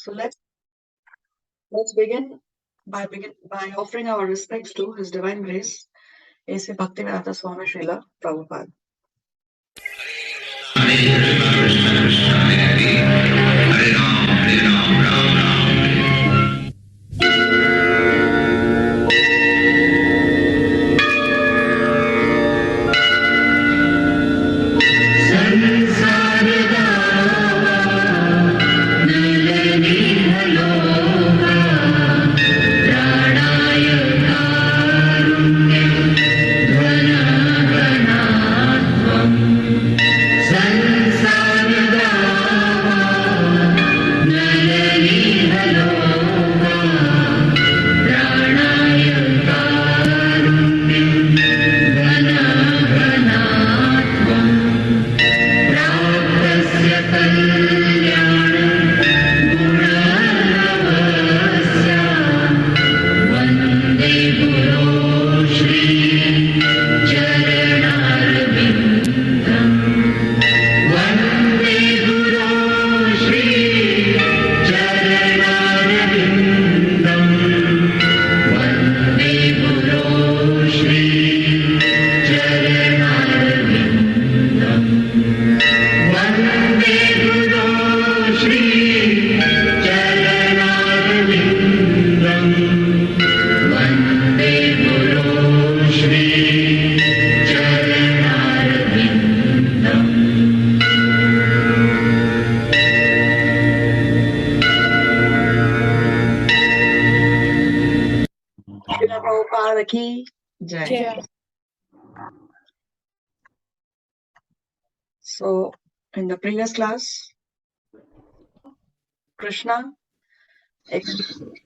So let's begin by offering our respects to His Divine Grace, A.C. Bhaktivedanta Swami Srila Prabhupada. Prabhupada ki Jai. So, in the previous class, Krishna explained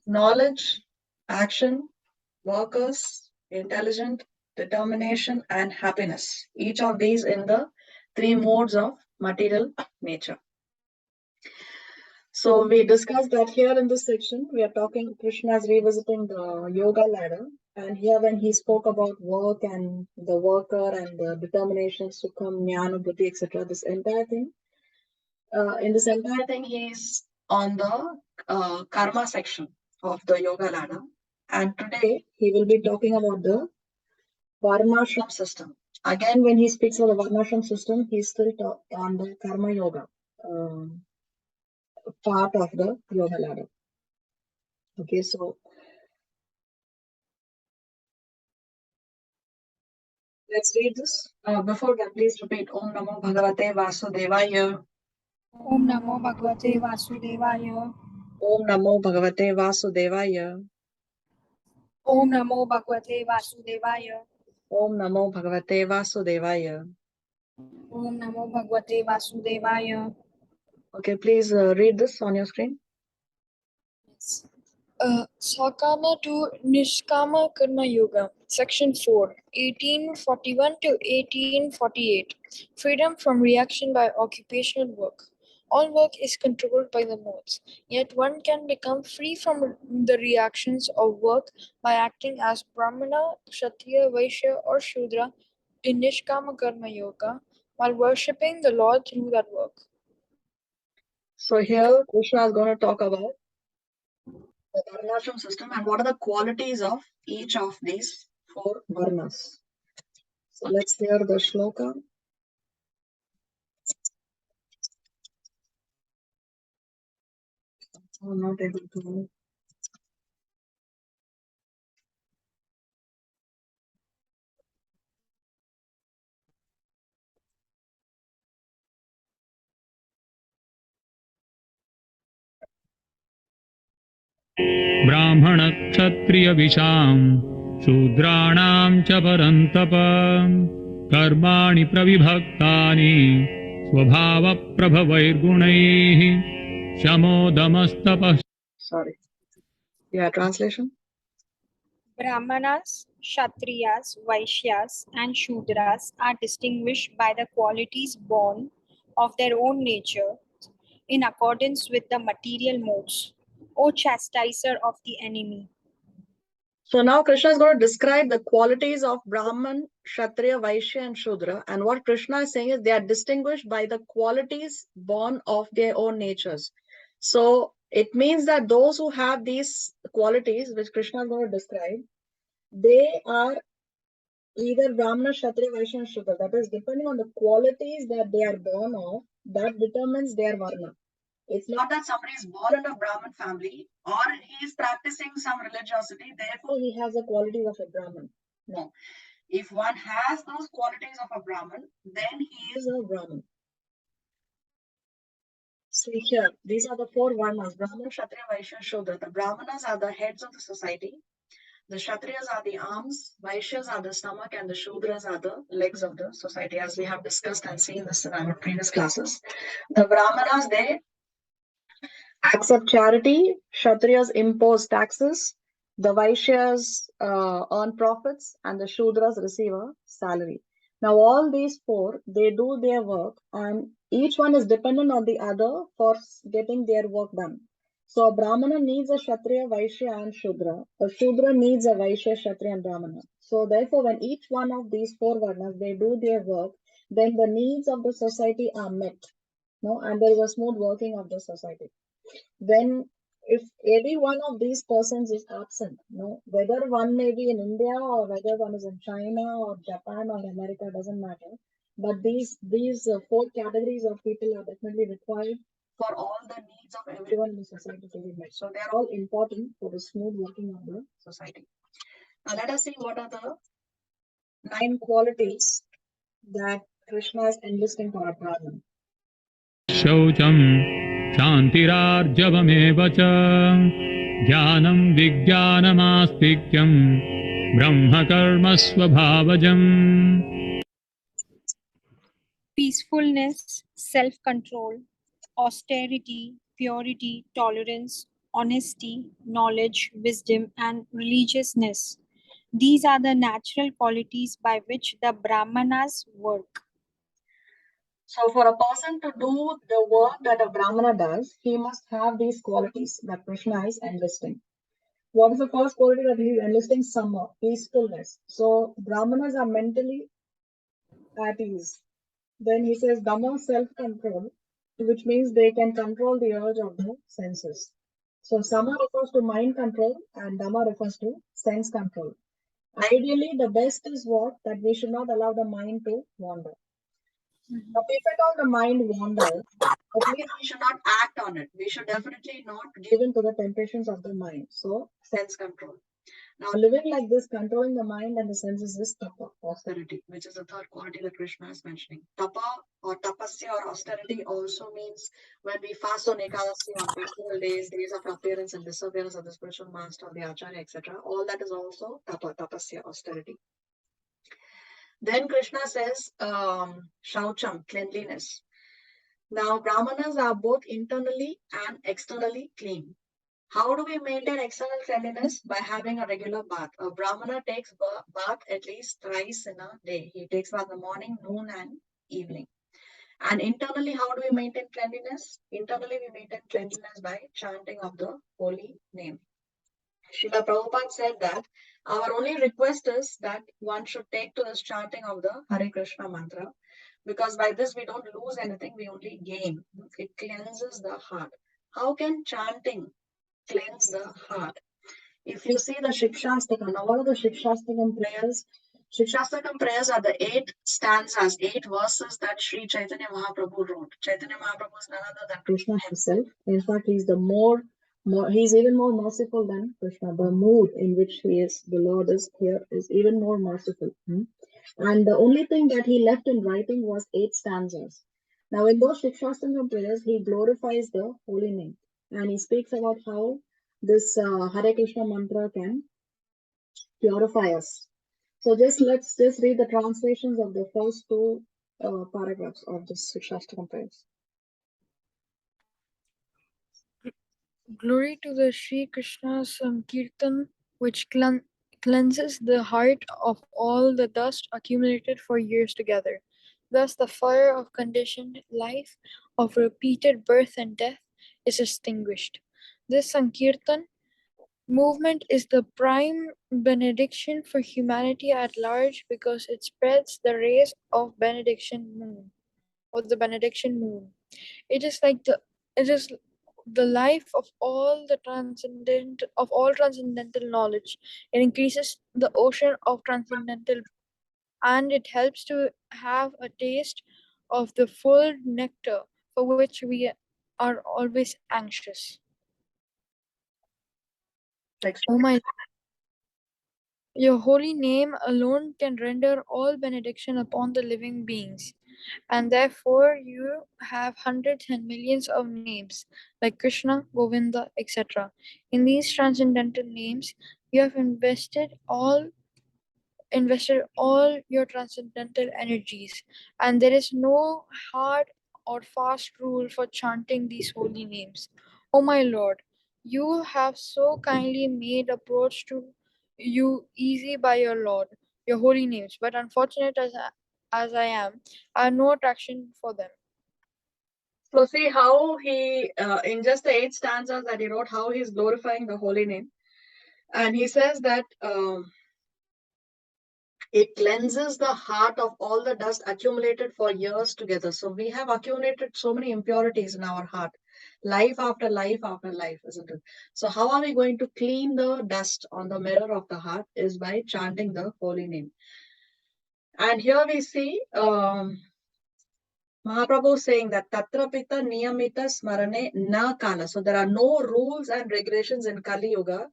knowledge, action, workers, intelligent, determination, and happiness. Each of these in the three modes of material nature. So we discussed that here in this section, we are talking, Krishna is revisiting the yoga ladder. And here when he spoke about work and the worker and the determinations to come, Nyana, Buddhi, etc., this entire thing, in this entire thing, he's on the karma section of the yoga ladder. And today he will be talking about the varnashram system. Again, when he speaks of the varnashram system, he's still on the karma yoga part of the yoga ladder. Okay, so let's read this. Before that, please repeat Om Namo Bhagavate Vasudevaya. Om Namo Bhagavate Vasudevaya. Om Namo Bhagavate Vasudevaya. Om Namo Bhagavate Vasudevaya. Om Namo Bhagavate Vasudevaya. Om Namo Bhagavate Vasudevaya. Okay, please read this on your screen. Yes. Sakama to Nishkama Karma Yoga, Section 4, 1841 to 1848. Freedom from reaction by occupational work. All work is controlled by the modes, yet one can become free from the reactions of work by acting as Brahmana, Shatria, Vaishya, or Shudra in Nishkama Karma Yoga while worshipping the Lord through that work. So here Krishna is going to talk about the varnashram system and what are the qualities of each of these four varnas. So let's hear the shloka. I'm not able to. Brahmana Kshatriya Visham Shudranam cha parantapa Karmani pravibhaktani Swabhava prabhavairgunaihi Shamodamastapa. Sorry. Yeah, translation. Brahmanas, Shatriyas, Vaishyas, and Shudras are distinguished by the qualities born of their own nature in accordance with the material modes, O chastiser of the enemy. So now Krishna is going to describe the qualities of Brahman, Kshatriya, Vaishya, and Shudra. And what Krishna is saying is they are distinguished by the qualities born of their own natures. So It means that those who have these qualities, which Krishna is going to describe, they are either Brahmana, Kshatriya, Vaishya, and Shudra. That is, depending on the qualities that they are born of, that determines their Varna. It's not that somebody is born in a Brahmin family or he is practicing some religiosity, therefore he has the qualities of a Brahmin. No. If one has those qualities of a Brahmin, then he is a Brahmin. See here, these are the four Varnas: Brahman, Kshatriya, Vaishya, Shudra. The Brahmanas are the heads of the society. The Shatriyas are the arms, Vaishyas are the stomach, and the Shudras are the legs of the society, as we have discussed and seen this in our previous classes. The Brahmanas, they accept charity, Kshatriyas impose taxes, the Vaishyas earn profits, and the Shudras receive a salary. Now, all these four, they do their work, and each one is dependent on the other for getting their work done. So, a Brahmana needs a Kshatriya, Vaishya, and Shudra. A Shudra needs a Vaishya, Kshatriya, and Brahmana. So, therefore, when each one of these four Varnas, they do their work, then the needs of the society are met. No, and there is a smooth working of the society. Then if any one of these persons is absent, whether one may be in India or whether one is in China or Japan or America, doesn't matter. But these four categories of people are definitely required for all the needs of everyone in the society to be met. So they are all important for the smooth working of the society. Now let us see what are the 9 qualities that Krishna is enlisting for a Brahman. शौचं शान्तिरार्जवमेव च ज्ञानं विज्ञानमास्तिक्यं ब्रह्मकर्मस्वभावजम्. Peacefulness, self-control, austerity, purity, tolerance, honesty, knowledge, wisdom, and religiousness. These are the natural qualities by which the Brahmanas work. So for a person to do the work that a Brahmana does, he must have these qualities that Krishna is enlisting. What is the first quality that he is enlisting? Sama, peacefulness. So Brahmanas are mentally at ease. Then he says Dhamma, self-control, which means they can control the urge of the senses. So Sama refers to mind control and Dhamma refers to sense control. Ideally, the best is what? That we should not allow the mind to wander. Now, if at all the mind wanders, at least we should not act on it. We should definitely not give in to the temptations of the mind. So, sense control. Now, living like this, controlling the mind and the senses is tapa, austerity, which is the third quality that Krishna is mentioning. Tapa or tapasya or austerity also means when we fast on Ekadasi, on festival days, days of appearance and disappearance of the spiritual master, the acharya, etc. All that is also tapa, tapasya, austerity. Then Krishna says, shaucham, cleanliness. Now, Brahmanas are both internally and externally clean. How do we maintain external cleanliness? By having a regular bath. A Brahmana takes bath at least thrice in a day. He takes bath in the morning, noon, and evening. And internally, how do we maintain cleanliness? Internally, we maintain cleanliness by chanting of the holy name. Srila Prabhupada said that our only request is that one should take to this chanting of the Hare Krishna mantra, because by this we don't lose anything, we only gain. It cleanses the heart. How can chanting cleanse the heart? If you see the Shikshastakam, now what are the Shikshastakam prayers? Shikshastakam prayers are the 8 stanzas, 8 verses that Sri Chaitanya Mahaprabhu wrote. Chaitanya Mahaprabhu is none other than Krishna himself. In fact, he's he's even more merciful than Krishna. The mood in which the Lord is here is even more merciful. And the only thing that he left in writing was 8 stanzas. Now, in those Shikshastakam prayers, he glorifies the holy name. And he speaks about how this Hare Krishna mantra can purify us. So let's read the translations of the first 2 paragraphs of this Shikshastakam prayers. Glory to the Sri Krishna Sankirtan, which cleanses the heart of all the dust accumulated for years together. Thus, the fire of conditioned life, of repeated birth and death, is extinguished. This Sankirtan movement is the prime benediction for humanity at large because it spreads the rays of benediction moon. It is the life of all transcendental knowledge. It increases the ocean of transcendental, and it helps to have a taste of the full nectar for which we are always anxious. Next Oh one. my, your holy name alone can render all benediction upon the living beings, and therefore you have hundreds and millions of names like Krishna, Govinda, etc. In these transcendental names, you have invested all your transcendental energies, and there is no hard or fast rule for chanting these holy names. O my Lord, you have so kindly made approach to you easy by your holy names, but unfortunate as I am, I have no attraction for them. So see how he, in just the 8 stanzas that he wrote, how he's glorifying the holy name. And he says that it cleanses the heart of all the dust accumulated for years together. So we have accumulated so many impurities in our heart, life after life after life, isn't it? So how are we going to clean the dust on the mirror of the heart? Is by chanting the holy name. And here we see Mahaprabhu saying that Tatra Pita Niyamita Smarane Na Kala. So there are no rules and regulations in Kali Yuga.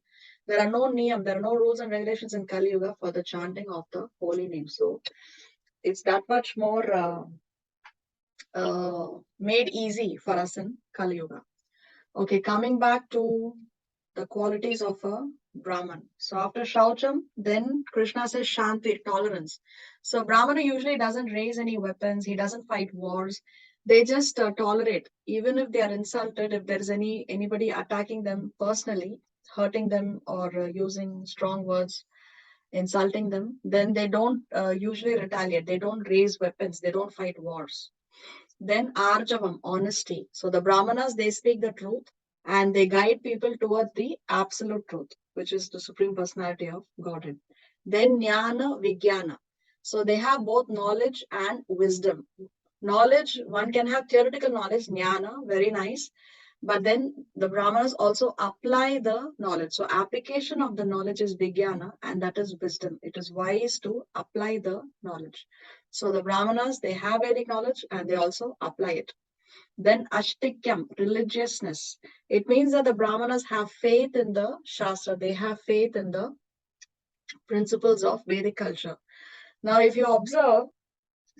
There are no niyam, there are no rules and regulations in Kali Yuga for the chanting of the holy name. So it's that much more made easy for us in Kali Yuga. Okay, coming back to the qualities of a Brahman. So after Shaucham, then Krishna says Shanti, tolerance. So Brahmana usually doesn't raise any weapons, he doesn't fight wars. They just tolerate, even if they are insulted, if there is anybody attacking them personally, hurting them or using strong words, insulting them, then they don't usually retaliate. They don't raise weapons. They don't fight wars. Then Arjavam, honesty. So the Brahmanas, they speak the truth and they guide people towards the absolute truth, which is the Supreme Personality of Godhead. Then Nyana, Vijnana. So they have both knowledge and wisdom. Knowledge, one can have theoretical knowledge, Nyana, very nice. But then the Brahmanas also apply the knowledge. So application of the knowledge is Vijnana, and that is wisdom. It is wise to apply the knowledge. So the Brahmanas, they have Vedic knowledge and they also apply it. Then Ashtikyam, religiousness. It means that the Brahmanas have faith in the Shastra. They have faith in the principles of Vedic culture. Now, if you observe,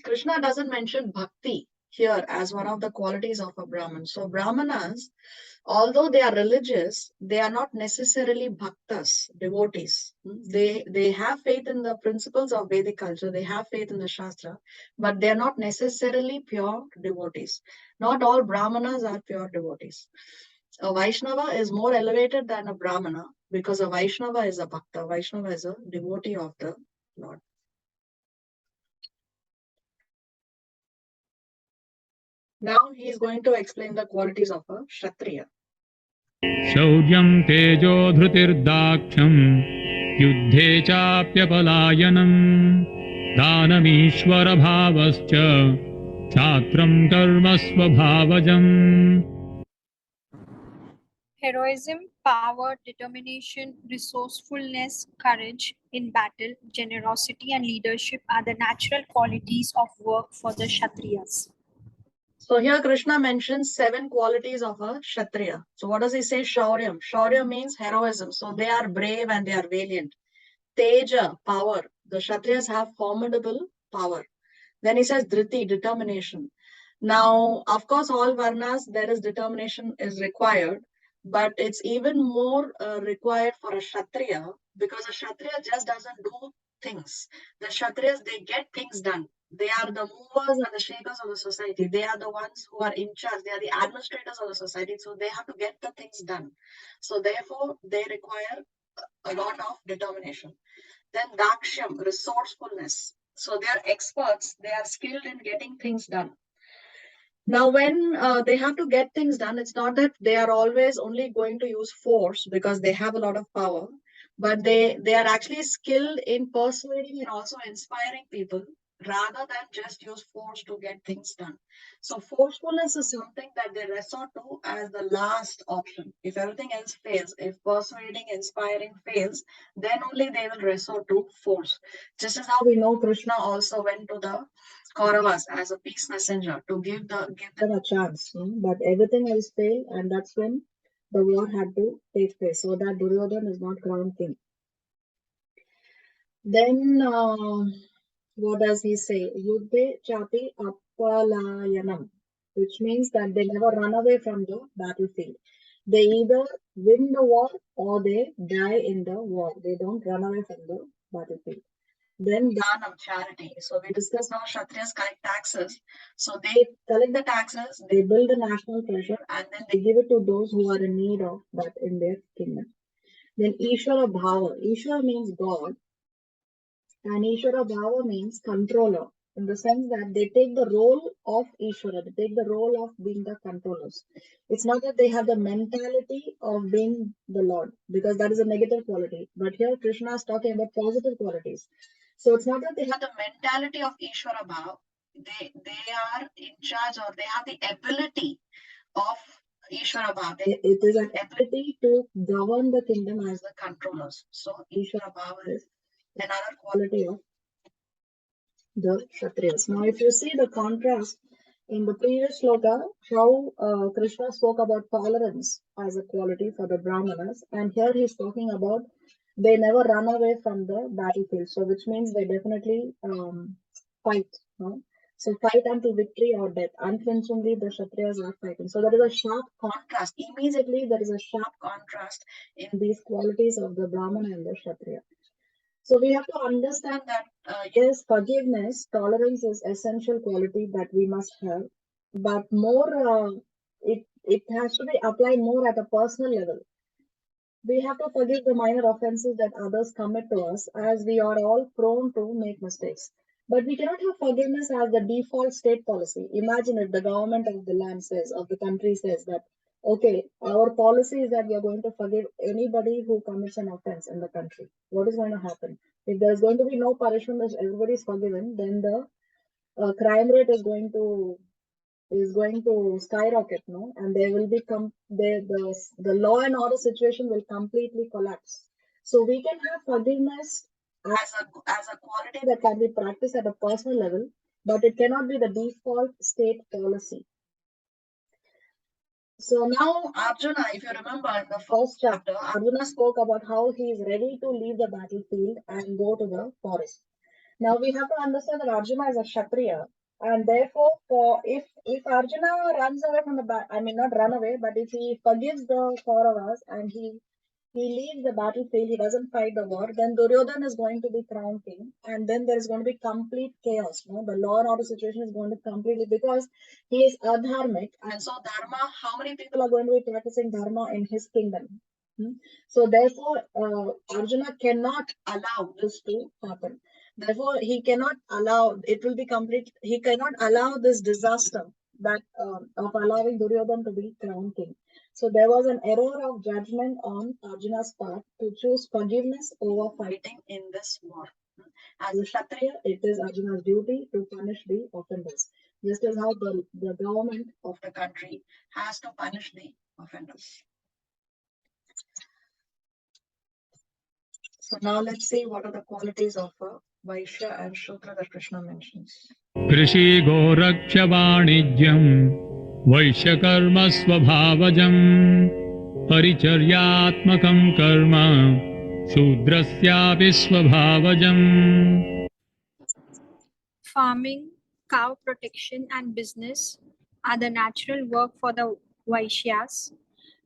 Krishna doesn't mention bhakti here as one of the qualities of a Brahman. So Brahmanas, although they are religious, they are not necessarily bhaktas, devotees. They have faith in the principles of Vedic culture, they have faith in the Shastra, but they are not necessarily pure devotees. Not all Brahmanas are pure devotees. A Vaishnava is more elevated than a Brahmana because a Vaishnava is a bhakta. Vaishnava is a devotee of the Lord. Now he is going to explain the qualities of a Shatriya. शौर्यं तेजो धृतिर्दाक्ष्यं युद्धे चाप्यपलायनं दानमीश्वरभावश्च छात्रं कर्म स्वभावजम्. Heroism, power, determination, resourcefulness, courage in battle, generosity, and leadership are the natural qualities of work for the Kshatriyas. So here Krishna mentions 7 qualities of a Kshatriya. So what does he say? Shauryam. Shaurya means heroism. So they are brave and they are valiant. Teja, power. The Kshatriyas have formidable power. Then he says Dhriti, determination. Now, of course, all Varnas, there is determination is required, but it's even more required for a Kshatriya because a Kshatriya just doesn't do things. The Kshatriyas, they get things done. They are the movers and the shakers of the society. They are the ones who are in charge. They are the administrators of the society. So they have to get the things done. So therefore, they require a lot of determination. Then Dakshyam, resourcefulness. So they are experts. They are skilled in getting things done. Now, when they have to get things done, it's not that they are always only going to use force because they have a lot of power, but they are actually skilled in persuading and also inspiring people rather than just use force to get things done. So forcefulness is something that they resort to as the last option. If everything else fails, if persuading, inspiring fails, then only they will resort to force. Just as how we know Krishna also went to the Kauravas as a peace messenger to give them a chance, but everything else failed, and that's when the war had to take place, so that Duryodhana is not crowned king. Then what does he say? Yuddhe chapi appalayanam, which means that they never run away from the battlefield. They either win the war or they die in the war. They don't run away from the battlefield. Then Dhanam, charity. So we discussed how Kshatriyas collect taxes. So they collect the taxes, they build a national treasure, and then they give it to those who are in need of that in their kingdom. Then Ishvara Bhava. Ishvara means God, and Ishvara Bhava means controller, in the sense that they take the role of Ishvara, they take the role of being the controllers. It's not that they have the mentality of being the Lord, because that is a negative quality. But here Krishna is talking about positive qualities. So it's not that they have the mentality of Ishvara Bhava, they are in charge, or they have the ability of Ishvara Bhava. It is an ability to govern the kingdom as the controllers. So Ishvara Bhava is another quality of the Kshatriyas. Now, if you see the contrast in the previous sloka, how Krishna spoke about tolerance as a quality for the Brahmanas, and here he's talking about they never run away from the battlefield. So, which means they definitely fight. No? So, fight until victory or death. Unflinchingly, the Kshatriyas are fighting. So, there is a sharp contrast. Immediately, there is a sharp contrast in these qualities of the Brahmana and the Kshatriya. So we have to understand that yes, forgiveness, tolerance is essential quality that we must have, but more it has to be applied more at a personal level. We have to forgive the minor offenses that others commit to us, as we are all prone to make mistakes. But we cannot have forgiveness as the default state policy. Imagine if the government of the land says, of the country says that, okay, our policy is that we are going to forgive anybody who commits an offense in the country. What is going to happen? If there is going to be no punishment, if everybody is forgiven, then the crime rate is going to skyrocket, no? And there will be the law and order situation will completely collapse. So we can have forgiveness as a quality that can be practiced at a personal level, but it cannot be the default state policy. So now Arjuna, if you remember in the first chapter, Arjuna spoke about how he is ready to leave the battlefield and go to the forest. Now we have to understand that Arjuna is a Shatriya, and therefore, if Arjuna runs away from I mean not run away, but if he forgives the Kauravas and he leaves the battlefield, he doesn't fight the war, then Duryodhana is going to be crowned king, and then there is going to be complete chaos. No, the law and order situation is going to completely, because he is adharmic, and so dharma. How many people are going to be practicing dharma in his kingdom? So therefore, Arjuna cannot allow this to happen. Therefore, he cannot allow, it will be complete, he cannot allow this disaster that of allowing Duryodhana to be crowned king. So there was an error of judgment on Arjuna's part to choose forgiveness over fighting in this war. As a Kshatriya, it is Arjuna's duty to punish the offenders, just as how the government of the country has to punish the offenders. So now let's see what are the qualities of Vaishya and Shudra that Krishna mentions. Krishi Goraksha Vanidyam Vaishyakarma Svabhavajam Paricharyatmakam Karma Shudrasyapi Svabhavajam. Farming, cow protection, and business are the natural work for the Vaishyas,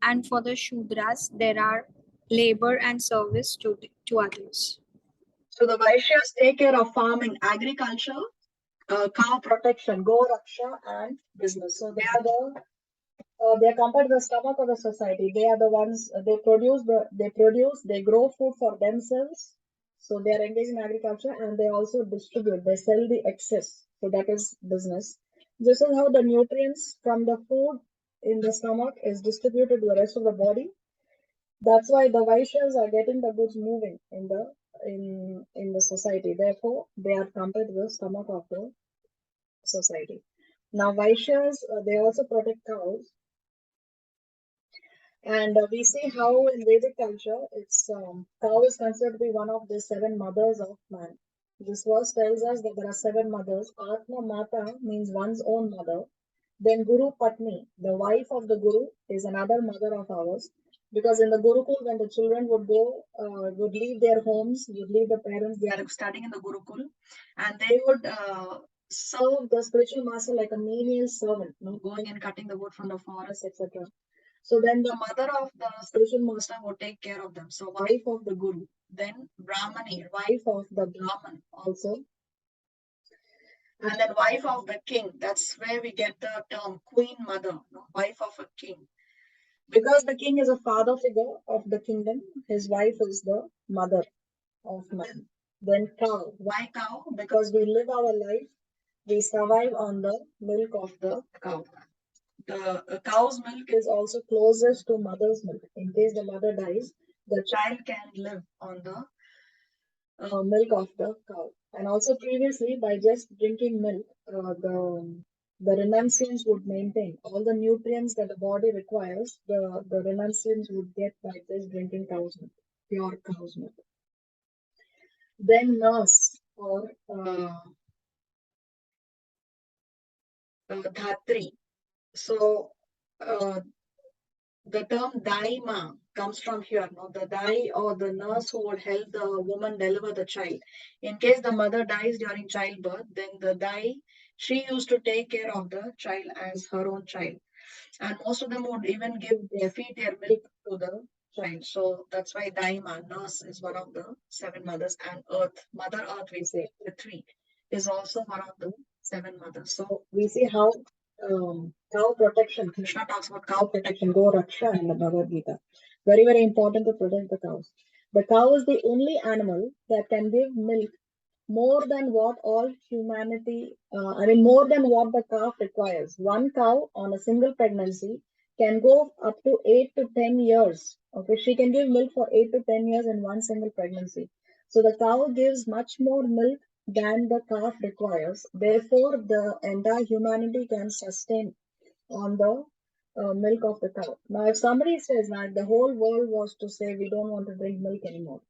and for the Shudras, there are labor and service to others. So the Vaishyas take care of farming, agriculture, cow protection, go raksha, and business. So they are compared to the stomach of the society. They are the ones they grow food for themselves. So they are engaged in agriculture, and they also distribute. They sell the excess. So that is business. This is how the nutrients from the food in the stomach is distributed to the rest of the body. That's why the Vaishyas are getting the goods moving in the in the society. Therefore, they are compared to the stomach of the society. Now, Vaishyas, they also protect cows. And we see how in Vedic culture, it's cow is considered to be one of the 7 mothers of man. This verse tells us that there are 7 mothers. Atma Mata means one's own mother. Then Guru Patni, the wife of the Guru, is another mother of ours. Because in the Gurukul, when the children would go, would leave their homes, would leave the parents, they are studying in the Gurukul, and they would serve the spiritual master like a menial servant, going and cutting the wood from the forest, etc. So then the mother of the spiritual master would take care of them. So wife of the Guru, then Brahmani, wife of the Brahman also, and then wife of the king. That's where we get the term queen mother, wife of a king. Because the king is a father figure of the kingdom, his wife is the mother of man. Then cow. Why cow? Because we live our life, we survive on the milk of the cow. The cow's milk is also closest to mother's milk. In case the mother dies, the child can live on the milk of the cow. And also previously, by just drinking milk, the renunciants would maintain all the nutrients that the body requires. The renunciants would get by just drinking cow's milk, pure cow's milk. Then nurse or dhatri. So the term daima comes from here. The dai or the nurse who would help the woman deliver the child. In case the mother dies during childbirth, then the dai, she used to take care of the child as her own child. And most of them would even feed their milk to the child. So that's why daima, nurse, is one of the 7 mothers. And earth, mother earth, we say, Prithvi, is also one of the 7 mothers. So we see how cow protection, Krishna talks about cow protection, Go Raksha in the Bhagavad Gita. Very, very important to protect the cows. The cow is the only animal that can give milk more than what all humanity, more than what the calf requires. One cow on a single pregnancy can go up to 8 to 10 years. Okay, she can give milk for 8 to 10 years in one single pregnancy. So the cow gives much more milk than the calf requires. Therefore, the entire humanity can sustain on the milk of the cow. Now, if somebody says that the whole world was to say we don't want to drink milk anymore,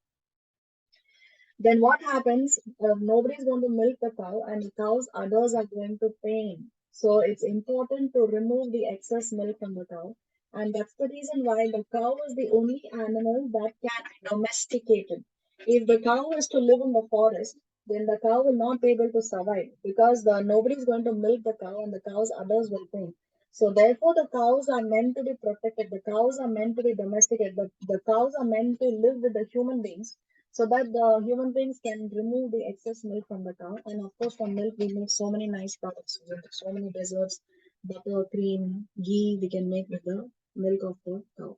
then what happens? Nobody's going to milk the cow, and the cows others are going to pain. So it's important to remove the excess milk from the cow, and that's the reason why the cow is the only animal that can be domesticated. If the cow is to live in the forest, then the cow will not be able to survive because nobody's going to milk the cow, and the cows others will pain. So therefore, the cows are meant to be protected. The cows are meant to be domesticated. The cows are meant to live with the human beings so that the human beings can remove the excess milk from the cow. And of course, from milk, we make so many nice products, so many desserts, butter, cream, ghee, we can make with the milk of the cow.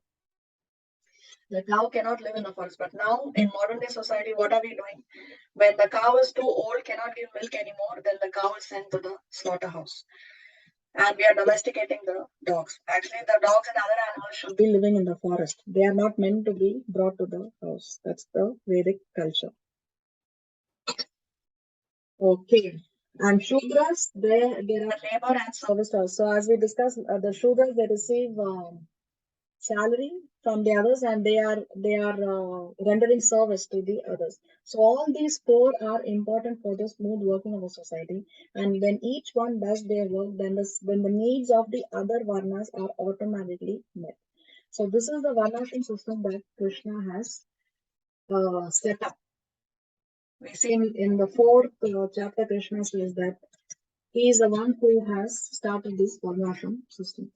The cow cannot live in the forest. But now, in modern day society, what are we doing? When the cow is too old, cannot give milk anymore, then the cow is sent to the slaughterhouse. And we are domesticating the dogs. Actually, the dogs and other animals should be living in the forest. They are not meant to be brought to the house. That's the Vedic culture. Okay. And Shudras, there are labor and service tasks. So as we discussed, the Shudras, they receive salary from the others, and they are rendering service to the others. So all these 4 are important for the smooth working of the society. And when each one does their work, then the needs of the other varnas are automatically met. So this is the varnashram system that Krishna has set up. We see in the 4th chapter, Krishna says that he is the one who has started this varnashram system.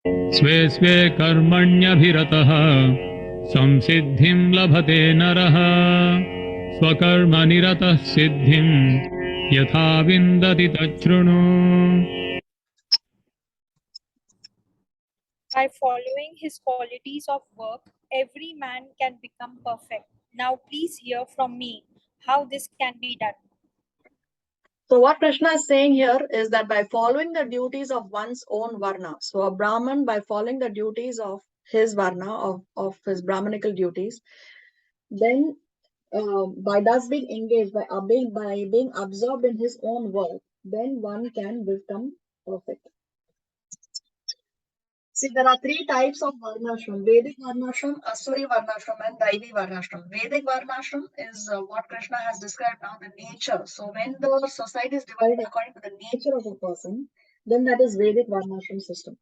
स्वे स्वे कर्मण्यभिरतः संसिद्धिं लभते नरः स्वकर्मनिरतः सिद्धिं यथा विन्दति तच्छृणु. By following his qualities of work, every man can become perfect. Now please hear from me how this can be done. So what Krishna is saying here is that by following the duties of one's own varna, so a Brahman, by following the duties of his varna, of his Brahmanical duties, then by thus being engaged, by being absorbed in his own work, then one can become perfect. See, there are three types of varnashram: Vedic varnashram, Asuri varnashram, and Daivi varnashram. Vedic varnashram is what Krishna has described now, the nature. So when the society is divided according to the nature of a person, then that is Vedic varnashram system.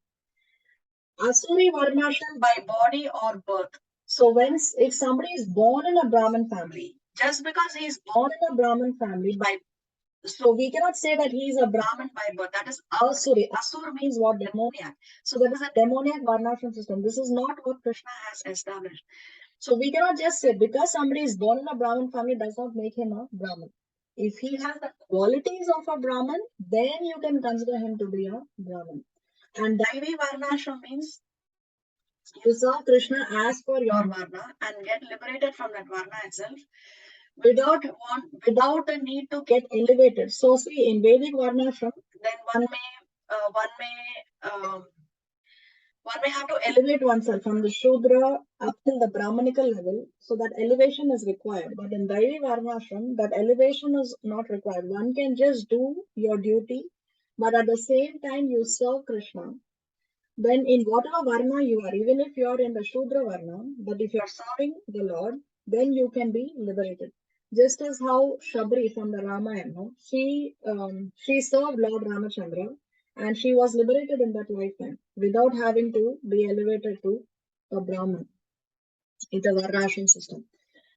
Asuri varnashram by body or birth. So if somebody is born in a Brahmin family, just because he is born in a Brahmin family so we cannot say that he is a Brahmin by birth. That is Asuri. Asur means what? Demoniac. So that is a demoniac varnashram system. This is not what Krishna has established. So we cannot just say because somebody is born in a Brahmin family does not make him a Brahmin. If he has the qualities of a Brahmin, then you can consider him to be a Brahmin. And Daivi varnashram means you serve Krishna as per your varna and get liberated from that varna itself without a need to get elevated. So see, in Vedic varnashram, then one may have to elevate oneself from the Shudra up till the Brahmanical level. So that elevation is required. But in Daivi varnashram, that elevation is not required. One can just do your duty, but at the same time you serve Krishna. Then in whatever varna you are, even if you are in the Shudra varna, but if you are serving the Lord, then you can be liberated. Just as how Shabri from the Ramayana, she served Lord Ramachandra and she was liberated in that lifetime without having to be elevated to a Brahman. It's a Varnashram system.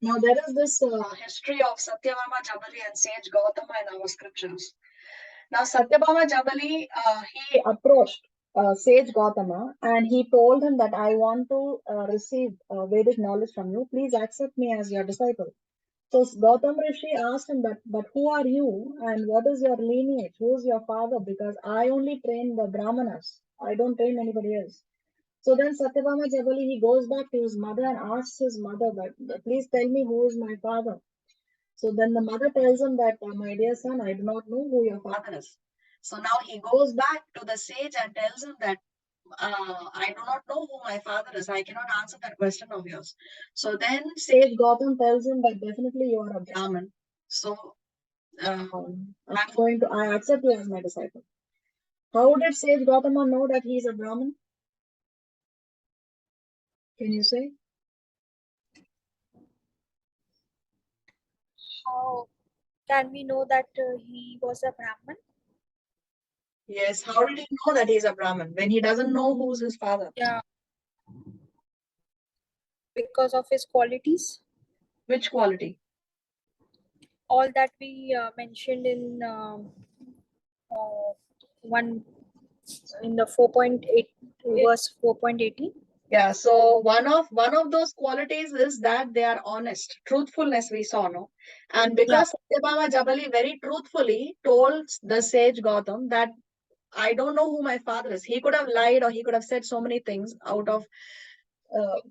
Now there is this history of Satyabhama Jabali and sage Gautama in our scriptures. Now Satyabhama Jabali, he approached sage Gautama and he told him that I want to receive Vedic knowledge from you. Please accept me as your disciple. So Gautama Rishi asked him that, but who are you and what is your lineage? Who is your father? Because I only train the Brahmanas. I don't train anybody else. So then Satyabhama Jabali, he goes back to his mother and asks his mother that, please tell me who is my father. So then the mother tells him that, my dear son, I do not know who your father is. So now he goes back to the sage and tells him that I do not know who my father is. I cannot answer that question of yours. So then sage Gautam tells him that definitely you are a Brahmin. So I accept you as my disciple. How did sage Gautama know that he is a Brahmin? Can you say? How can we know that he was a Brahman? Yes. How did he know that he is a Brahmin when he doesn't know who's his father? Yeah. Because of his qualities. Which quality? All that we mentioned in one in the 4.8 verse 4.18. Yeah, so one of those qualities is that they are honest. Truthfulness we saw, no? And because Satyabhama Jabali very truthfully told the sage Gautam that I don't know who my father is. He could have lied or he could have said so many things out of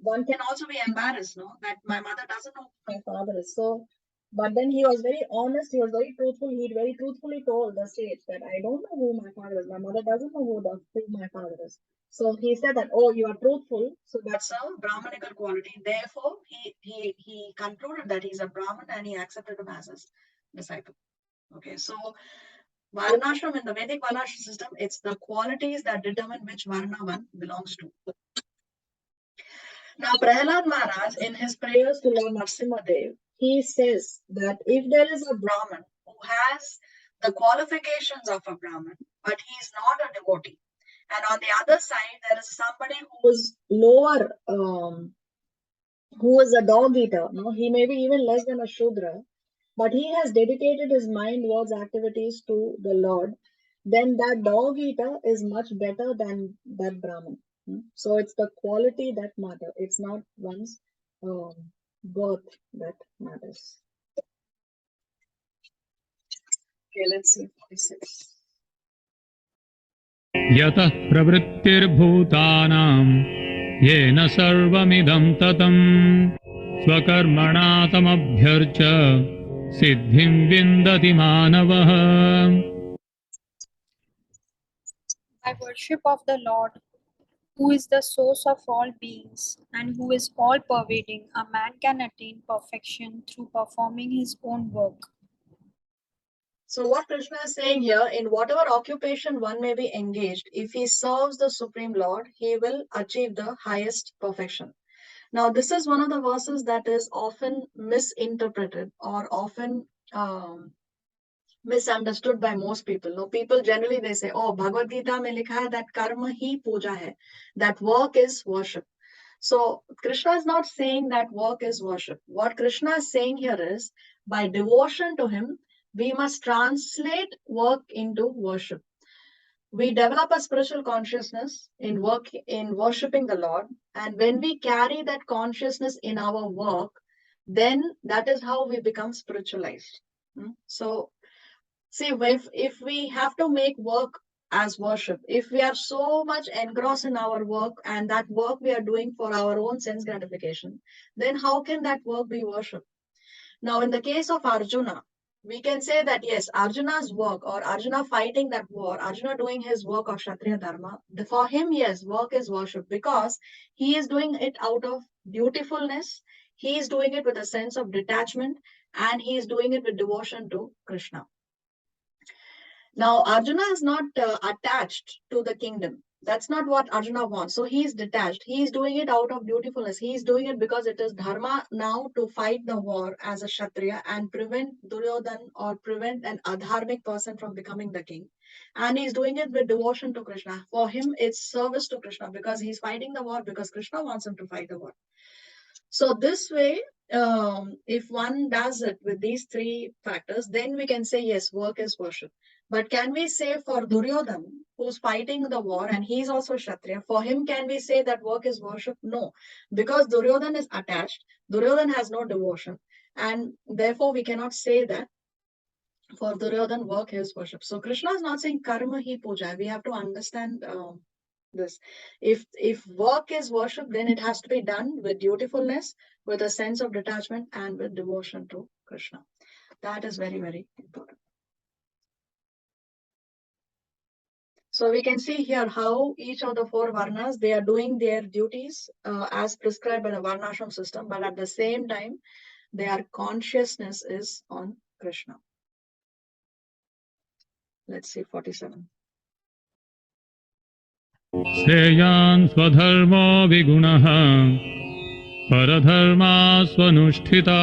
one can also be embarrassed, no? That my mother doesn't know who my father is. So but then he was very honest, he was very truthful, he very truthfully told the sage that I don't know who my father is. My mother doesn't know who my father is. So he said that, oh, you are truthful. So that's a Brahmanical quality. Therefore, he concluded that he's a Brahmin and he accepted him as his disciple. Okay, so Varnashram in the Vedic Varnashram system, it's the qualities that determine which Varna one belongs to. Now, Prahlad Maharaj, in his prayers to Lord Narasimhadev, he says that if there is a Brahmin who has the qualifications of a Brahmin, but he is not a devotee, and on the other side, there is somebody who is lower, who is a dog eater, no? He may be even less than a Shudra, but he has dedicated his mind towards activities to the Lord, then that dog eater is much better than that Brahmin. So it's the quality that matters. It's not one's birth that matters. Okay, let's see 46. यतः प्रवृत्तिर्भूतानां येन सर्वमिदं ततं स्वकर्मणा तमभ्यर्च सिद्धिं विन्दति मानवः. By worship of the Lord, who is the source of all beings and who is all pervading, a man can attain perfection through performing his own work. So what Krishna is saying here, in whatever occupation one may be engaged, if he serves the Supreme Lord, he will achieve the highest perfection. Now, this is one of the verses that is often misinterpreted or often misunderstood by most people. No, people generally they say, "Oh, Bhagavad Gita mein likha hai that karma hi puja hai, that work is worship." So Krishna is not saying that work is worship. What Krishna is saying here is, by devotion to him, we must translate work into worship. We develop a spiritual consciousness in worshipping the Lord, and when we carry that consciousness in our work, then that is how we become spiritualized. So see, if we have to make work as worship, if we are so much engrossed in our work and that work we are doing for our own sense gratification, then how can that work be worship? Now, in the case of Arjuna, we can say that yes, Arjuna's work or Arjuna fighting that war, Arjuna doing his work of Shatriya Dharma, for him, yes, work is worship because he is doing it out of dutifulness, he is doing it with a sense of detachment, and he is doing it with devotion to Krishna. Now, Arjuna is not attached to the kingdom. That's not what Arjuna wants. So he is detached. He is doing it out of dutifulness. He is doing it because it is dharma now to fight the war as a Shatriya and prevent Duryodhan or prevent an adharmic person from becoming the king. And he's doing it with devotion to Krishna. For him, it's service to Krishna because he's fighting the war because Krishna wants him to fight the war. So this way, if one does it with these three factors, then we can say, yes, work is worship. But can we say for Duryodhan, who's fighting the war and he's also Kshatriya, for him can we say that work is worship? No, because Duryodhan is attached. Duryodhan has no devotion. And therefore, we cannot say that for Duryodhan, work is worship. So Krishna is not saying karma hi puja. We have to understand this. If work is worship, then it has to be done with dutifulness, with a sense of detachment, and with devotion to Krishna. That is very, very important. So we can see here how each of the four varnas, they are doing their duties as prescribed by the varnashram system, but at the same time, their consciousness is on Krishna. Let's see 47. Seyan swadharmo vigunaha paradharma swanushthita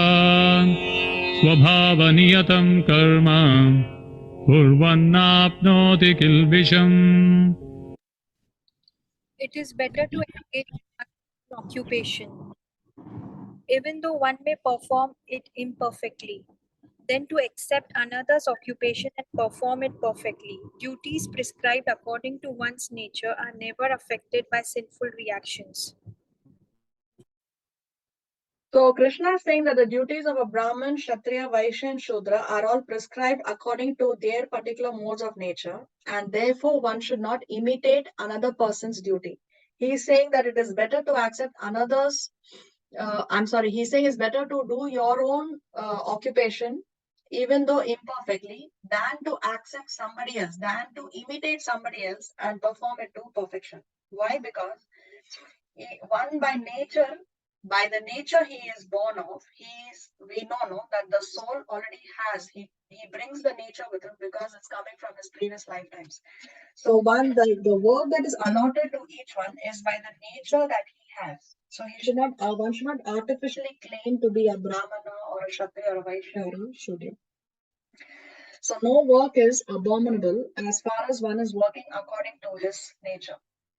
swabhavaniyatam karma kurvannapnoti kilvisham. It is better to engage in an occupation, even though one may perform it imperfectly, than to accept another's occupation and perform it perfectly. Duties prescribed according to one's nature are never affected by sinful reactions. So Krishna is saying that the duties of a Brahman, Kshatriya, Vaishya, and Shudra are all prescribed according to their particular modes of nature, and therefore one should not imitate another person's duty. He is saying that it is better to accept another's. He's saying it's better to do your own occupation, even though imperfectly, than to accept somebody else, than to imitate somebody else and perform it to perfection. Why? Because one by the nature he is born of, we know that the soul already has, he brings the nature with him because it's coming from his previous lifetimes. So the work that is allotted to each one is by the nature that he has. So one should not artificially claim to be a Brahmana or a Kshatriya or a Vaishya or a Shudra. So no work is abominable as far as one is working according to his nature.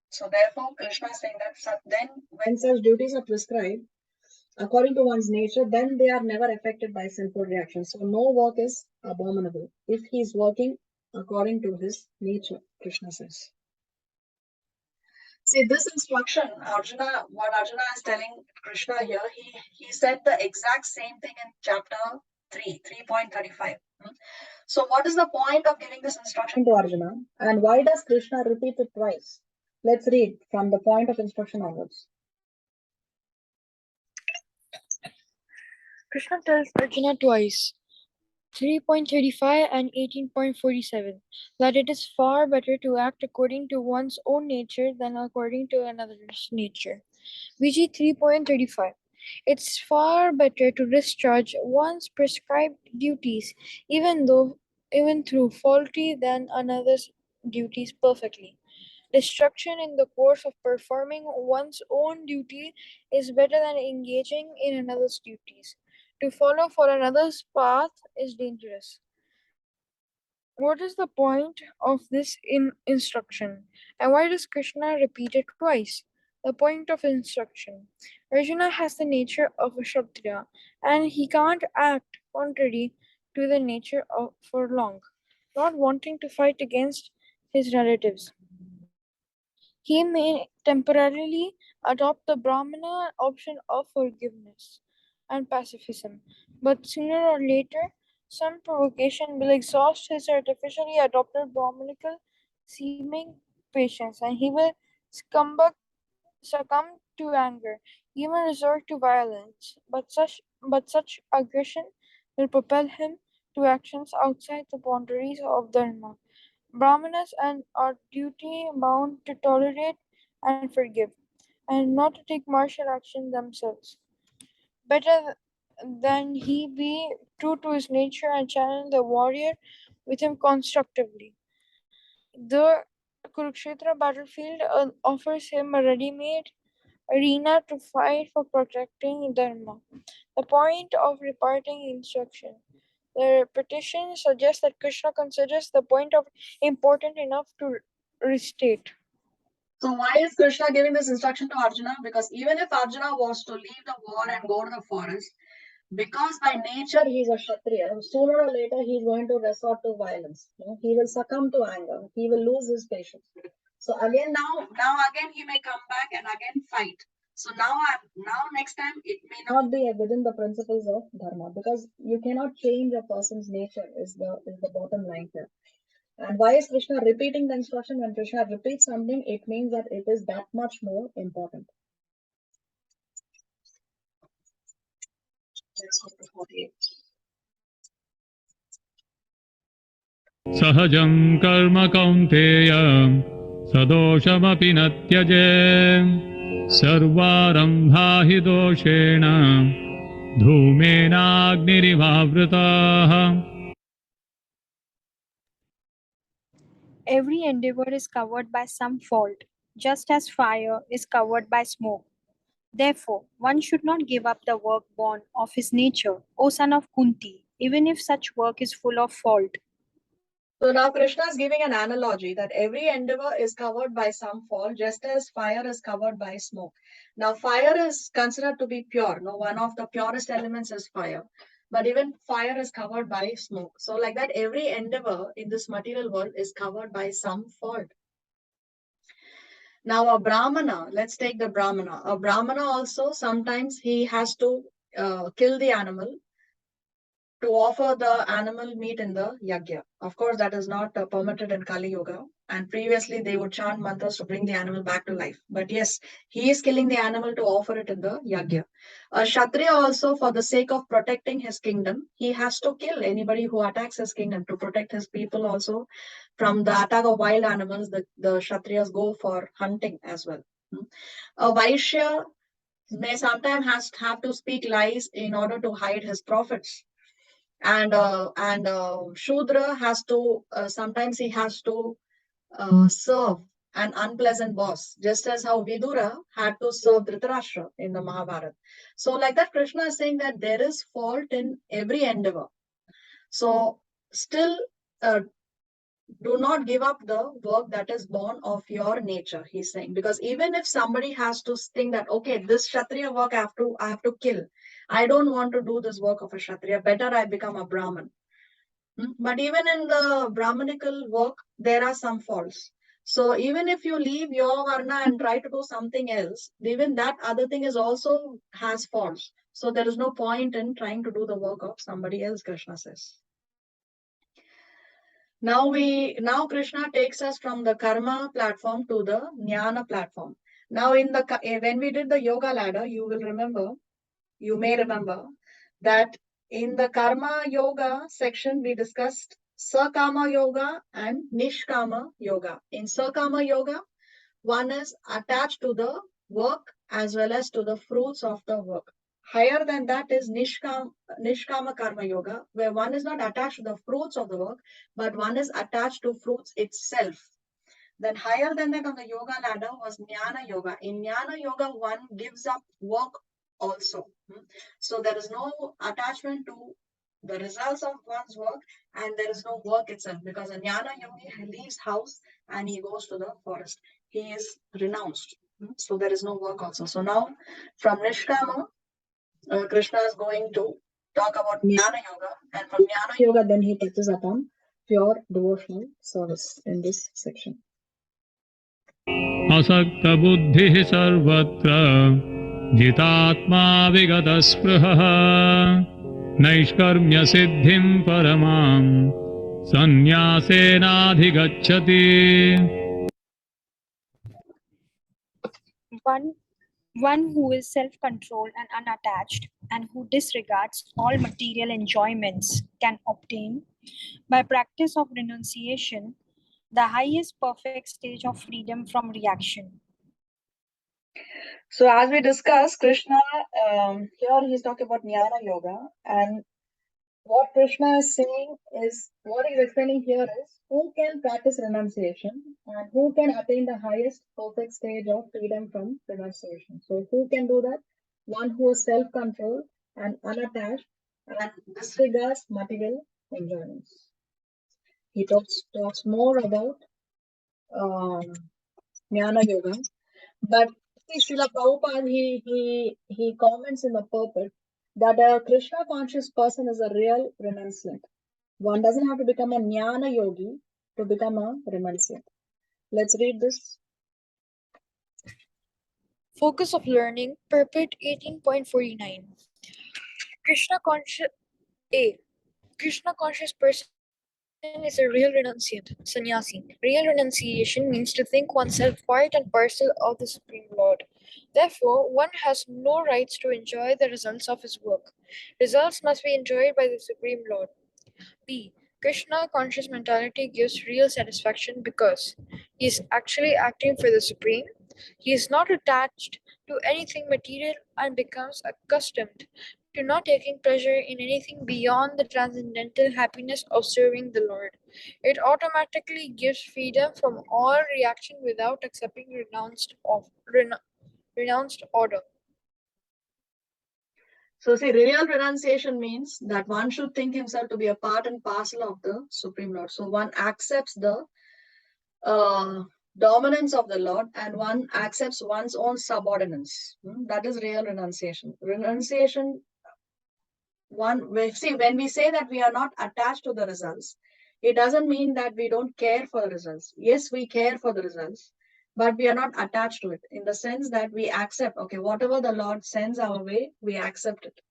So therefore, Krishna is saying that then when such duties are prescribed according to one's nature, then they are never affected by sinful reactions. So no work is abominable if he is working according to his nature, Krishna says. See, this instruction, what Arjuna is telling Krishna here, he said the exact same thing in chapter 3.35. So what is the point of giving this instruction to Arjuna? And why does Krishna repeat it twice? Let's read from the point of instruction onwards. Krishna tells Arjuna twice, 3.35 and 18.47, that it is far better to act according to one's own nature than according to another's nature. VG 3.35. It's far better to discharge one's prescribed duties, even through faulty than another's duties perfectly. Destruction in the course of performing one's own duty is better than engaging in another's duties. To follow for another's path is dangerous. What is the point of this instruction? And why does Krishna repeat it twice? The point of instruction. Arjuna has the nature of a Kshatriya, and he can't act contrary to the nature for long, not wanting to fight against his relatives. He may temporarily adopt the Brahmana option of forgiveness and pacifism, but sooner or later, some provocation will exhaust his artificially adopted Brahmanical seeming patience, and he will succumb to anger, even resort to violence. But such aggression will propel him to actions outside the boundaries of Dharma. Brahmanas and are duty bound to tolerate and forgive, and not to take martial action themselves. Better than he be true to his nature and channel the warrior within constructively. The Kurukshetra battlefield offers him a ready-made arena to fight for protecting Dharma. The point of reparting instruction. The repetition suggests that Krishna considers the point of important enough to restate. So why is Krishna giving this instruction to Arjuna? Because even if Arjuna was to leave the war and go to the forest, because by nature he is a Shatriya, sooner or later he is going to resort to violence. He will succumb to anger. He will lose his patience. So again, now again he may come back and again fight. So now next time it may not be within the principles of dharma, because you cannot change a person's nature is the bottom line here. And why is Krishna repeating the instruction? When Krishna repeats something, it means that it is that much more important. Let's go to 48. Sahajam karma kaunteya sadoshamapi न त्यजेत् सर्वारम्भा हि दोषेण धूमेनाग्निरिवावृताः. Every endeavor is covered by some fault, just as fire is covered by smoke. Therefore, one should not give up the work born of his nature, O son of Kunti, even if such work is full of fault. So now Krishna is giving an analogy that every endeavor is covered by some fault, just as fire is covered by smoke. Now fire is considered to be pure. No, one of the purest elements is fire. But even fire is covered by smoke. So like that, every endeavor in this material world is covered by some fault. Now a Brahmana, let's take the Brahmana. A Brahmana also, sometimes he has to kill the animal to offer the animal meat in the yagya. Of course, that is not permitted in Kali Yuga. And previously, they would chant mantras to bring the animal back to life. But yes, he is killing the animal to offer it in the yagya. A Shatriya also, for the sake of protecting his kingdom, he has to kill anybody who attacks his kingdom to protect his people also from the attack of wild animals. The Kshatriyas go for hunting as well. A Vaishya may sometimes have to speak lies in order to hide his profits, and Shudra has to sometimes he has to serve an unpleasant boss, just as how Vidura had to serve Dhritarashtra in the Mahabharata. So like that, Krishna is saying that there is fault in every endeavor. So still do not give up the work that is born of your nature, he's saying, because even if somebody has to think that, okay, this Kshatriya work I have to kill, I don't want to do this work of a Kshatriya, better I become a Brahman. But even in the Brahmanical work, there are some faults. So even if you leave your Varna and try to do something else, even that other thing is also has faults. So there is no point in trying to do the work of somebody else, Krishna says. Now Krishna takes us from the karma platform to the Nyana platform. Now when we did the yoga ladder, you may remember that In the Karma Yoga section, we discussed Sakama Yoga and Nishkama Yoga. In Sakama Yoga, one is attached to the work as well as to the fruits of the work. Higher than that is Nishkama Karma Yoga, where one is not attached to the fruits of the work, but one is attached to fruits itself. Then higher than that on the yoga ladder was Nyana Yoga. In Nyana Yoga, one gives up work also. So there is no attachment to the results of one's work, and there is no work itself, because a Nyana Yogi leaves house and he goes to the forest. He is renounced. So there is no work also. So now from Nishkama, Krishna is going to talk about Jnana Yoga, and from Jnana Yoga then he touches upon pure devotional service in this section. असक्ता बुद्धिः सर्वत्र जितात्मा विगतस्पृहः नैष्कर्म्य सिद्धिं परमां संन्यासेनाधिगच्छति. One who is self-controlled and unattached and who disregards all material enjoyments can obtain, by practice of renunciation, the highest perfect stage of freedom from reaction. So as we discussed, Krishna, here he's talking about Jnana Yoga, and what Krishna is saying is, what he's explaining here is, who can practice renunciation and who can attain the highest perfect stage of freedom from renunciation. So who can do that? One who is self-controlled and unattached and disregards material enjoyments. He talks more about Jnana Yoga, but Srila Prabhupada, he comments in the purport that a Krishna conscious person is a real renunciant. One doesn't have to become a Jnana yogi to become a renunciant. Let's read this. Focus of learning, purport 18.49. Krishna conscious A. Krishna conscious person is a real renunciant, sannyasi. Real renunciation means to think oneself part and parcel of the Supreme Lord. Therefore, one has no rights to enjoy the results of his work. Results must be enjoyed by the Supreme Lord. B. Krishna conscious mentality gives real satisfaction because he is actually acting for the Supreme. He is not attached to anything material and becomes accustomed to not taking pleasure in anything beyond the transcendental happiness of serving the Lord. It automatically gives freedom from all reaction without accepting renounced order. So see, real renunciation means that one should think himself to be a part and parcel of the Supreme Lord. So one accepts the dominance of the Lord and one accepts one's own subordinates. That is real renunciation. Renunciation, when we say that we are not attached to the results, it doesn't mean that we don't care for the results. Yes, we care for the results, but we are not attached to it in the sense that we accept, okay, whatever the Lord sends our way, we accept it.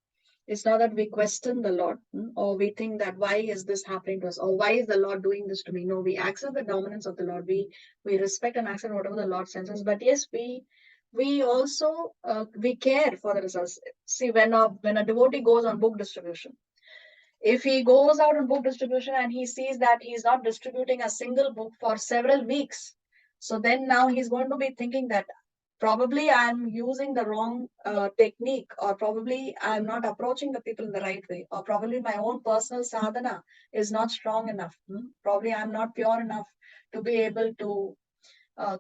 It's not that we question the Lord or we think that why is this happening to us or why is the Lord doing this to me. No, we accept the dominance of the Lord. We respect and accept whatever the Lord sends us. But yes, we also we care for the results. See, when a devotee goes on book distribution, if he goes out on book distribution and he sees that he's not distributing a single book for several weeks, so then now he's going to be thinking that probably I'm using the wrong technique, or probably I'm not approaching the people in the right way, or probably my own personal sadhana is not strong enough. Probably I'm not pure enough to be able to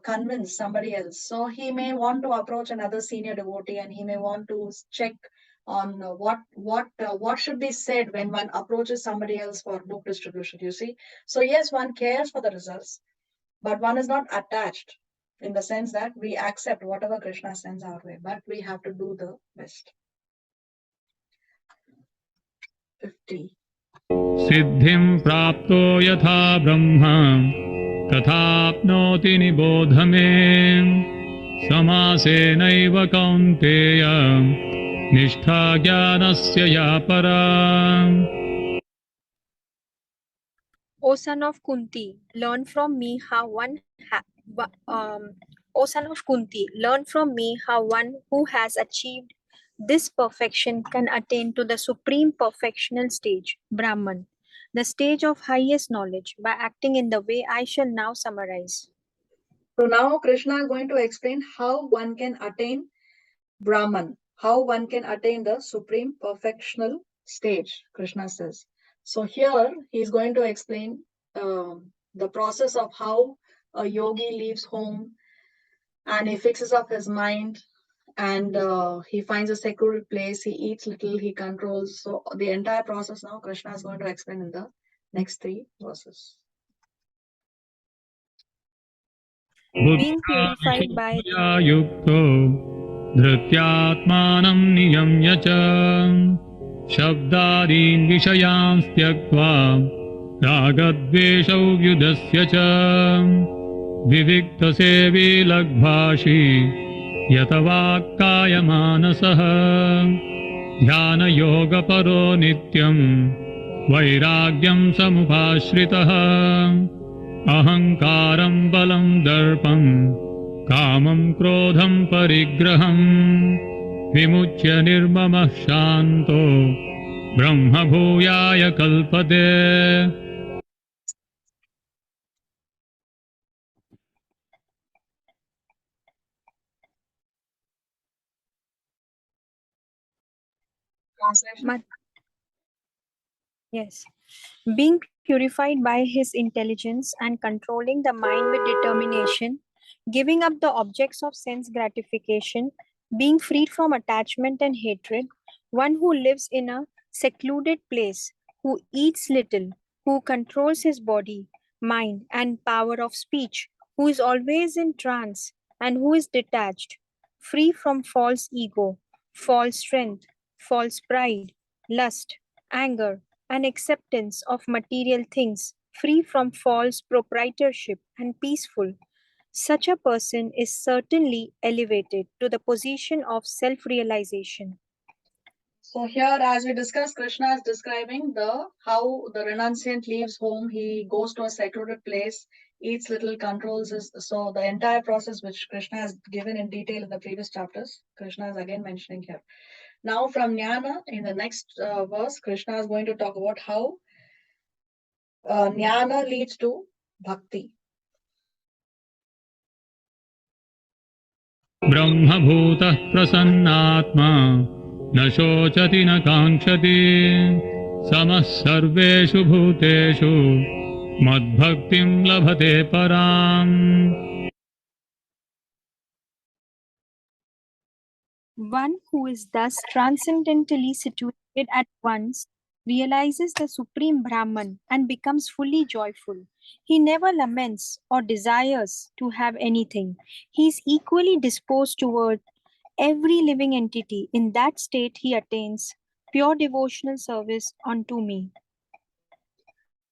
convince somebody else. So he may want to approach another senior devotee and he may want to check on what should be said when one approaches somebody else for book distribution, you see. So yes, one cares for the results, but one is not attached in the sense that we accept whatever Krishna sends our way, but we have to do the best. 50. सिद्धिं प्राप्तो यथा ब्रह्म तथाप्नोति निबोध मे समासेनैव कौन्तेय निष्ठा ज्ञानस्य या परा. O son of Kunti, learn from me how O son of Kunti, learn from me how one who has achieved This perfection can attain to the supreme perfectional stage, Brahman, the stage of highest knowledge, by acting in the way I shall now summarize. So now Krishna is going to explain how one can attain Brahman, how one can attain the supreme perfectional stage, Krishna says. So here he is going to explain the process of how a yogi leaves home and he fixes up his mind and he finds a secluded place, he eats little, he controls. So the entire process now Krishna is going to explain in the next 3 verses. Being purified by बुद्ध्या युक्तो धृत्यात्मानं नियम्य च शब्दादीन् विषयान् त्यक्त्वा रागद्वेषौ व्युदस्य च विविक्तसेवी लग्भाषी यतवाक्कायमानसः ध्यानयोगपरो नित्यं वैराग्यं समुपाश्रितः अहङ्कारं बलं दर्पं कामं क्रोधं परिग्रहं विमुच्य निर्ममः शान्तो ब्रह्मभूयाय कल्पते. Translation. Yes. Being purified by his intelligence and controlling the mind with determination, giving up the objects of sense gratification, being freed from attachment and hatred, one who lives in a secluded place, who eats little, who controls his body, mind, and power of speech, who is always in trance, and who is detached, free from false ego, false strength, false pride, lust, anger, and acceptance of material things, free from false proprietorship and peaceful. Such a person is certainly elevated to the position of self realization. So here, as we discussed, Krishna is describing the how the renunciant leaves home. He goes to a secluded place, eats little, controls his. So the entire process, which Krishna has given in detail in the previous chapters, Krishna is again mentioning here. Now, from Nyana, in the next verse, Krishna is going to talk about how Nyana leads to bhakti. ब्रह्मभूतः प्रसन्नात्मा न शोचति न काङ्क्षति समः सर्वेषु भूतेषु मद्भक्तिं लभते पराम्. One who is thus transcendently situated at once realizes the supreme Brahman and becomes fully joyful. He never laments or desires to have anything. He is equally disposed toward every living entity. In that state, he attains pure devotional service unto me.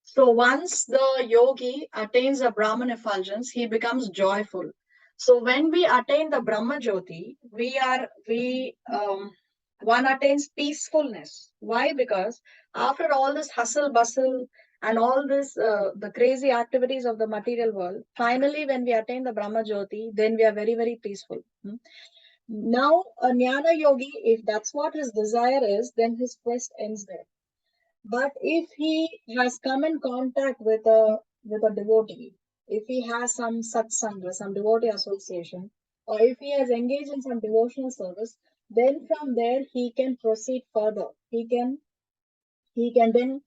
So once the yogi attains the Brahman effulgence, he becomes joyful. So when we attain the Brahma Jyoti, one attains peacefulness. Why? Because after all this hustle bustle and all this the crazy activities of the material world, finally when we attain the Brahma Jyoti, then we are very, very peaceful. Now a Jnana yogi, if that's what his desire is, then his quest ends there. But if he has come in contact with a devotee, if he has some satsanga, some devotee association, or if he has engaged in some devotional service, then from there he can proceed further. He can then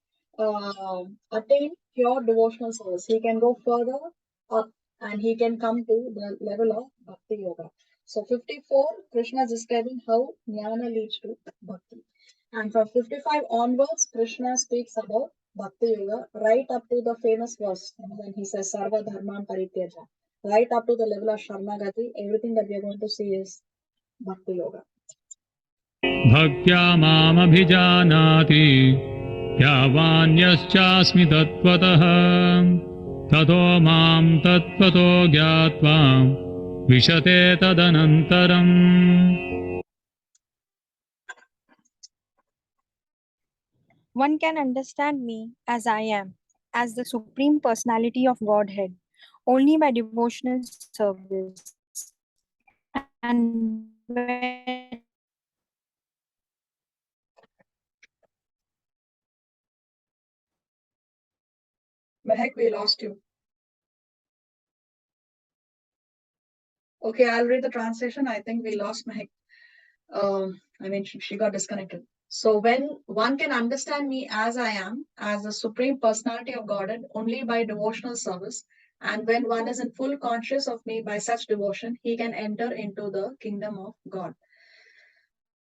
attain pure devotional service. He can go further up and he can come to the level of bhakti yoga. So 54, Krishna is describing how jnana leads to bhakti. And from 55 onwards, Krishna speaks about Bhakti Yoga right up to the famous verse when he says Sarva Dharman Parityaja. Right up to the level of Sharanagati, everything that we are going to see is Bhakti Yoga. भक्त्या मामभिजानाति यावान्यश्चास्मि तत्त्वतः ततो मां तत्त्वतो ज्ञात्वा विशते तदनन्तरम्. One can understand me as I am, as the Supreme Personality of Godhead, only by devotional service. And when I have attained the Supreme Personality of Godhead, then I am fully joyful. He never laments or desires to have anything. He is equally disposed toward every living entity. In that state, he attains pure devotional service unto me. Mehak, we lost you. Okay, I'll read the translation. I think we lost Mehak. She got disconnected. So when one can understand me as I am, as the Supreme Personality of Godhead, only by devotional service, and when one is in full conscious of me by such devotion, he can enter into the kingdom of God.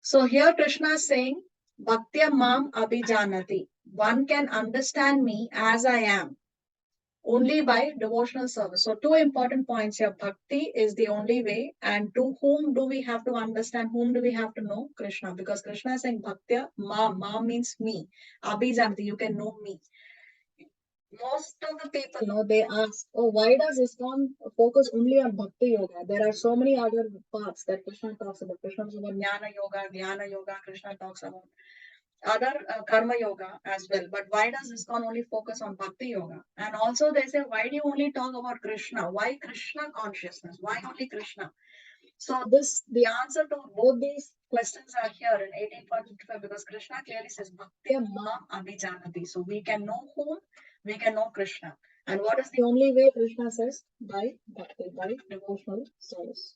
So here Krishna is saying, Bhaktya Mam Abhijanati. One can understand me as I am only by devotional service. So two important points here. Bhakti is the only way. And to whom do we have to understand? Whom do we have to know? Krishna. Because Krishna is saying Bhaktya Mam. Mam means me. Abhijanati, you can know me. Most of the people know, they ask, oh, why does ISKCON focus only on Bhakti Yoga? There are so many other paths that Krishna talks about. Krishna talks about Nyana Yoga, Dhyana Yoga. Krishna talks about other karma yoga as well. But why does ISKCON only focus on Bhakti Yoga? And also they say, why do you only talk about Krishna? Why Krishna consciousness? Why only Krishna? So the answer to both these questions are here in 18.55 because Krishna clearly says, Bhaktya Mam Abhijanati. So we can know whom? We can know Krishna. And what is the only way? Krishna says, by bhakti, by devotional service.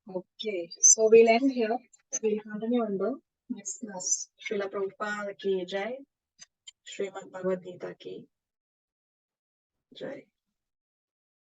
Okay, so we'll end here. We'll continue in the next class. Srila Prabhupada ki jai. Srimad Bhagavad Gita ki jai.